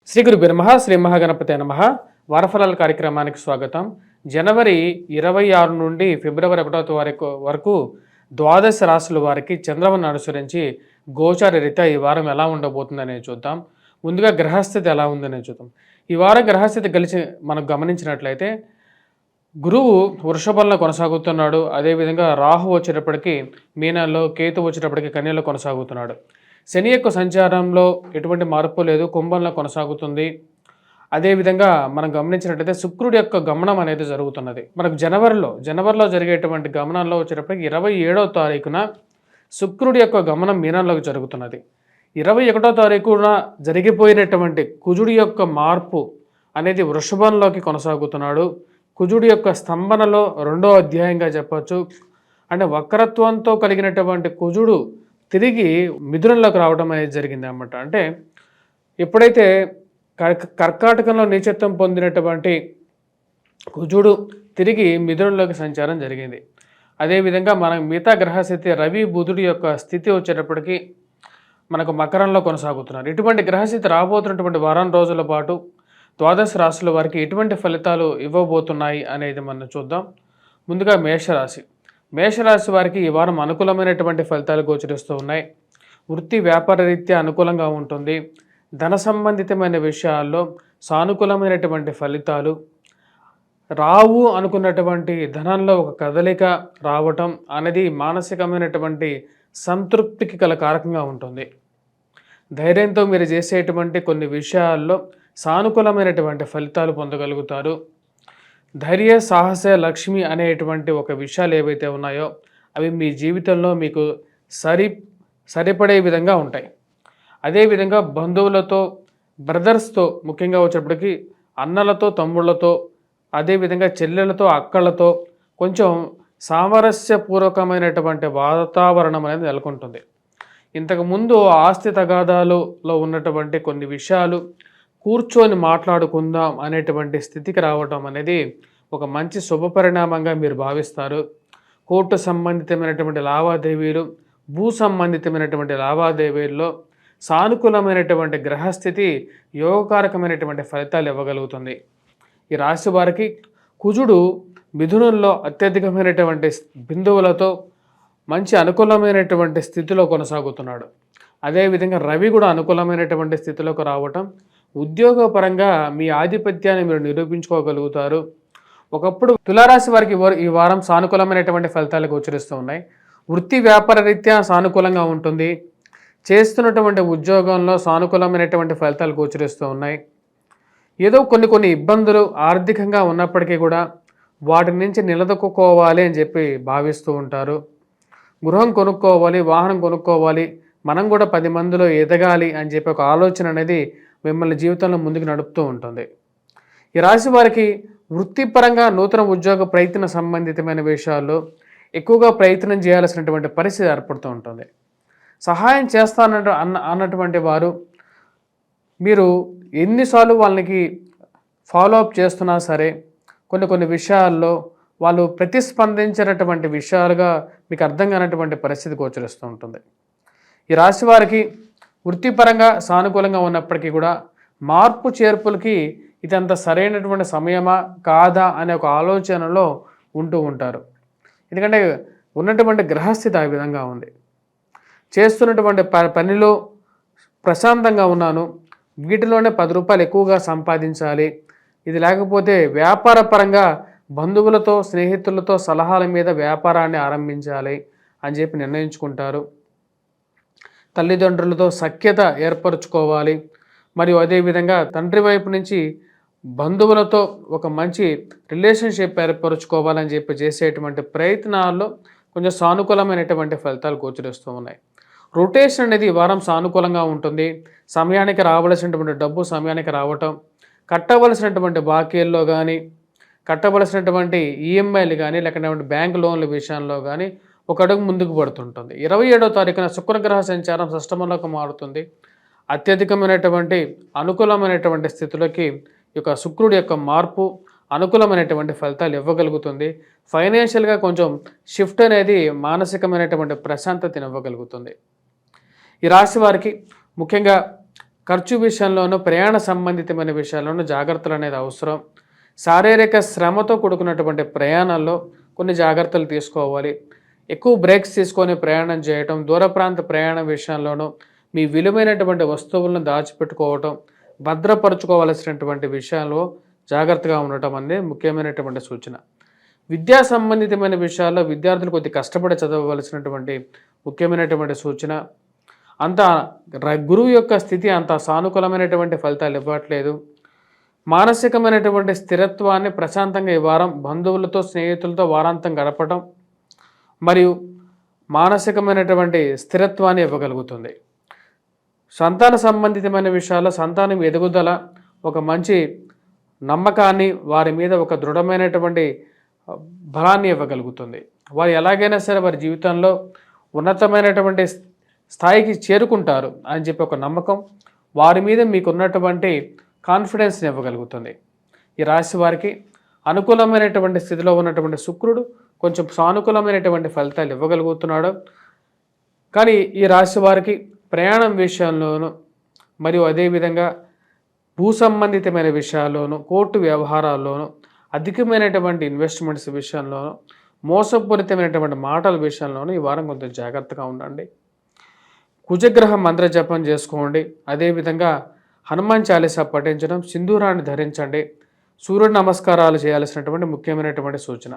శ్రీ గురుభ్యో నమః. శ్రీ మహాగణపతే నమః. వారఫలాల కార్యక్రమానికి స్వాగతం. జనవరి 26 నుండి ఫిబ్రవరి 1 వరకు ద్వాదశ రాశుల వారికి చంద్రమను అనుసరించి గోచార రీత్యా ఈ వారం ఎలా ఉండబోతుందనేది చూద్దాం. ముందుగా గ్రహస్థితి ఎలా ఉందనేది చూద్దాం. ఈ వారం గ్రహస్థితి మనం గమనించినట్లయితే గురువు వృషభంలో కొనసాగుతున్నాడు. అదేవిధంగా రాహు వచ్చేటప్పటికి మీనంలో, కేతు వచ్చేటప్పటికి కన్యలో కొనసాగుతున్నాడు. శని యొక్క సంచారంలో ఎటువంటి మార్పు లేదు, కుంభంలో కొనసాగుతుంది. అదేవిధంగా మనం గమనించినట్లయితే శుక్రుడి యొక్క గమనం అనేది జరుగుతున్నది. మనకు జనవరిలో జరిగేటువంటి గమనంలో వచ్చేటప్పటికి 27వ తారీఖున శుక్రుడి యొక్క గమనం మీనంలోకి జరుగుతున్నది. 21వ తారీఖున జరిగిపోయినటువంటి కుజుడి యొక్క మార్పు అనేది వృషభంలోకి కొనసాగుతున్నాడు. కుజుడి యొక్క స్తంభనలో 2వ అధ్యాయంగా చెప్పచ్చు. అంటే వక్రత్వంతో కలిగినటువంటి కుజుడు తిరిగి మిథునంలోకి రావడం అనేది జరిగింది అన్నమాట. అంటే ఎప్పుడైతే కర్కాటకంలో నీచత్వం పొందినటువంటి కుజుడు తిరిగి మిథునంలోకి సంచారం జరిగింది. అదేవిధంగా మనం మిగతా గ్రహస్థితి రవి బుధుడి యొక్క స్థితి వచ్చేటప్పటికి మనకు మకరంలో కొనసాగుతున్నారు. ఇటువంటి గ్రహస్థితి రాబోతున్నటువంటి వారం రోజుల పాటు ద్వాదశ రాశుల వారికి ఎటువంటి ఫలితాలు ఇవ్వబోతున్నాయి అనేది మనం చూద్దాం. ముందుగా మేషరాశి వారికి ఈ వారం అనుకూలమైనటువంటి ఫలితాలు గోచరిస్తూ ఉన్నాయి. వృత్తి వ్యాపార రీత్యా అనుకూలంగా ఉంటుంది. ధన సంబంధితమైన విషయాల్లో సానుకూలమైనటువంటి ఫలితాలు రావు అనుకున్నటువంటి ధనంలో ఒక కదలిక రావటం అనేది మానసికమైనటువంటి సంతృప్తికి గల కారకంగా ఉంటుంది. ధైర్యంతో మీరు చేసేటువంటి కొన్ని విషయాల్లో సానుకూలమైనటువంటి ఫలితాలు పొందగలుగుతారు. ధైర్య సాహస లక్ష్మి అనేటువంటి ఒక విషయాలు ఏవైతే ఉన్నాయో అవి మీ జీవితంలో మీకు సరిపడే విధంగా ఉంటాయి. అదేవిధంగా బంధువులతో, బ్రదర్స్తో, ముఖ్యంగా వచ్చేటప్పటికి అన్నలతో, తమ్ముళ్ళతో, అదేవిధంగా చెల్లెలతో, అక్కలతో కొంచెం సామరస్యపూర్వకమైనటువంటి వాతావరణం అనేది నెలకొంటుంది. ఇంతకుముందు ఆస్తి తగాదాలలో ఉన్నటువంటి కొన్ని విషయాలు కూర్చొని మాట్లాడుకుందాం అనేటువంటి స్థితికి రావటం అనేది ఒక మంచి శుభపరిణామంగా మీరు భావిస్తారు. కోర్టు సంబంధితమైనటువంటి లావాదేవీలు, భూ సంబంధితమైనటువంటి లావాదేవీల్లో సానుకూలమైనటువంటి గ్రహస్థితి యోగకారకమైనటువంటి ఫలితాలు ఇవ్వగలుగుతుంది. ఈ రాశి వారికి కుజుడు మిథునంలో అత్యధికమైనటువంటి బిందువులతో మంచి అనుకూలమైనటువంటి స్థితిలో కొనసాగుతున్నాడు. అదేవిధంగా రవి కూడా అనుకూలమైనటువంటి స్థితిలోకి రావటం ఉద్యోగపరంగా మీ ఆధిపత్యాన్ని మీరు నిరూపించుకోగలుగుతారు. ఒకప్పుడు తులారాశి వారికి ఈ వారం సానుకూలమైనటువంటి ఫలితాలు గోచరిస్తూ ఉన్నాయి. వృత్తి వ్యాపార రీత్యా సానుకూలంగా ఉంటుంది. చేస్తున్నటువంటి ఉద్యోగంలో సానుకూలమైనటువంటి ఫలితాలు గోచరిస్తూ ఉన్నాయి. ఏదో కొన్ని ఇబ్బందులు ఆర్థికంగా ఉన్నప్పటికీ కూడా వాటి నుంచి నిలదొక్కుకోవాలి అని చెప్పి భావిస్తూ ఉంటారు. గృహం కొనుక్కోవాలి, వాహనం కొనుక్కోవాలి, మనం కూడా 10 మందిలో ఎదగాలి అని చెప్పి ఒక ఆలోచన అనేది మిమ్మల్ని జీవితంలో ముందుకు నడుపుతూ ఉంటుంది. ఈ రాశి వారికి వృత్తిపరంగా నూతన ఉద్యోగ ప్రయత్న సంబంధితమైన విషయాల్లో ఎక్కువగా ప్రయత్నం చేయాల్సినటువంటి పరిస్థితి ఏర్పడుతూ ఉంటుంది. సహాయం అన్నటువంటి వారు మీరు ఎన్నిసార్లు వాళ్ళకి ఫాలో అప్ చేస్తున్నా సరే కొన్ని విషయాల్లో వాళ్ళు ప్రతిస్పందించినటువంటి విషయాలుగా మీకు అర్థం కానటువంటి పరిస్థితి గోచరిస్తూ ఉంటుంది. ఈ రాశి వారికి వృత్తిపరంగా సానుకూలంగా ఉన్నప్పటికీ కూడా మార్పు చేర్పులకి ఇదంత సరైనటువంటి సమయమా కాదా అనే ఒక ఆలోచనలో ఉంటూ ఉంటారు. ఎందుకంటే ఉన్నటువంటి గ్రహస్థితి ఆ విధంగా ఉంది. చేస్తున్నటువంటి పనిలో ప్రశాంతంగా ఉన్నాను, వీటిలోనే 10 రూపాయలు ఎక్కువగా సంపాదించాలి, ఇది లేకపోతే వ్యాపార పరంగా బంధువులతో, స్నేహితులతో సలహాల మీద వ్యాపారాన్ని ఆరంభించాలి అని చెప్పి నిర్ణయించుకుంటారు. తల్లిదండ్రులతో సఖ్యత ఏర్పరచుకోవాలి, మరియు అదేవిధంగా తండ్రి వైపు నుంచి బంధువులతో ఒక మంచి రిలేషన్షిప్ ఏర్పరచుకోవాలని చెప్పి చేసేటువంటి ప్రయత్నాల్లో కొంచెం సానుకూలమైనటువంటి ఫలితాలు గోచరిస్తూ ఉన్నాయి. రొటేషన్ అనేది ఈ వారం సానుకూలంగా ఉంటుంది. సమయానికి రావలసినటువంటి డబ్బు సమయానికి రావటం, కట్టవలసినటువంటి బాకీల్లో కానీ, కట్టవలసినటువంటి ఈఎంఐలు కానీ, లేకపోతే బ్యాంక్ లోన్ల విషయంలో కానీ ఒక అడుగు ముందుకు పడుతుంటుంది. 27వ తారీఖున శుక్రగ్రహ సంచారం షష్టమంలోకి మారుతుంది. అత్యధికమైనటువంటి అనుకూలమైనటువంటి స్థితిలోకి ఈ యొక్క శుక్రుడి యొక్క మార్పు అనుకూలమైనటువంటి ఫలితాలు ఇవ్వగలుగుతుంది. ఫైనాన్షియల్గా కొంచెం షిఫ్ట్ అనేది మానసికమైనటువంటి ప్రశాంతతని ఇవ్వగలుగుతుంది. ఈ రాశి వారికి ముఖ్యంగా ఖర్చు విషయంలోనూ ప్రయాణ సంబంధితమైన విషయాల్లోనూ జాగ్రత్తలు అనేది అవసరం. శారీరక శ్రమతో కూడుకున్నటువంటి ప్రయాణాల్లో కొన్ని జాగ్రత్తలు తీసుకోవాలి. ఎక్కువ బ్రేక్స్ తీసుకొని ప్రయాణం చేయటం, దూర ప్రాంత ప్రయాణం విషయంలోనూ మీ విలువైనటువంటి వస్తువులను దాచిపెట్టుకోవటం, భద్రపరుచుకోవాల్సినటువంటి విషయాల్లో జాగ్రత్తగా ఉండటం అనేది ముఖ్యమైనటువంటి సూచన. విద్యా సంబంధితమైన విషయాల్లో విద్యార్థులు కొద్దిగా కష్టపడి చదవవలసినటువంటి ముఖ్యమైనటువంటి సూచన. అంత గురువు యొక్క స్థితి అంత సానుకూలమైనటువంటి ఫలితాలు ఇవ్వట్లేదు. మానసికమైనటువంటి స్థిరత్వాన్ని ప్రశాంతంగా ఈ వారం బంధువులతో స్నేహితులతో వారాంతం గడపడం మరియు మానసికమైనటువంటి స్థిరత్వాన్ని ఇవ్వగలుగుతుంది. సంతాన సంబంధితమైన విషయాల్లో సంతానం ఎదుగుదల, ఒక మంచి నమ్మకాన్ని, వారి మీద ఒక దృఢమైనటువంటి బలాన్ని ఇవ్వగలుగుతుంది. వారు ఎలాగైనా సరే వారి జీవితంలో ఉన్నతమైనటువంటి స్థాయికి చేరుకుంటారు అని చెప్పి ఒక నమ్మకం, వారి మీద మీకున్నటువంటి కాన్ఫిడెన్స్ని ఇవ్వగలుగుతుంది. ఈ రాశి వారికి అనుకూలమైనటువంటి స్థితిలో ఉన్నటువంటి శుక్రుడు కొంచెం సానుకూలమైనటువంటి ఫలితాలు ఇవ్వగలుగుతున్నాడు. కానీ ఈ రాశి వారికి ప్రయాణం విషయంలోనూ మరియు అదేవిధంగా భూ సంబంధితమైన విషయాల్లోనూ, కోర్టు వ్యవహారాల్లోనూ, అధికమైనటువంటి ఇన్వెస్ట్మెంట్స్ విషయంలోనూ, మోసపూరితమైనటువంటి మాటల విషయంలోనూ ఈ వారం కొంచెం జాగ్రత్తగా ఉండండి. కుజగ్రహ మంత్ర జపం చేసుకోండి. అదేవిధంగా హనుమాన్ చాలీసా పఠించడం, సింధూరాన్ని ధరించండి, సూర్య నమస్కారాలు చేయాల్సినటువంటి ముఖ్యమైనటువంటి సూచన.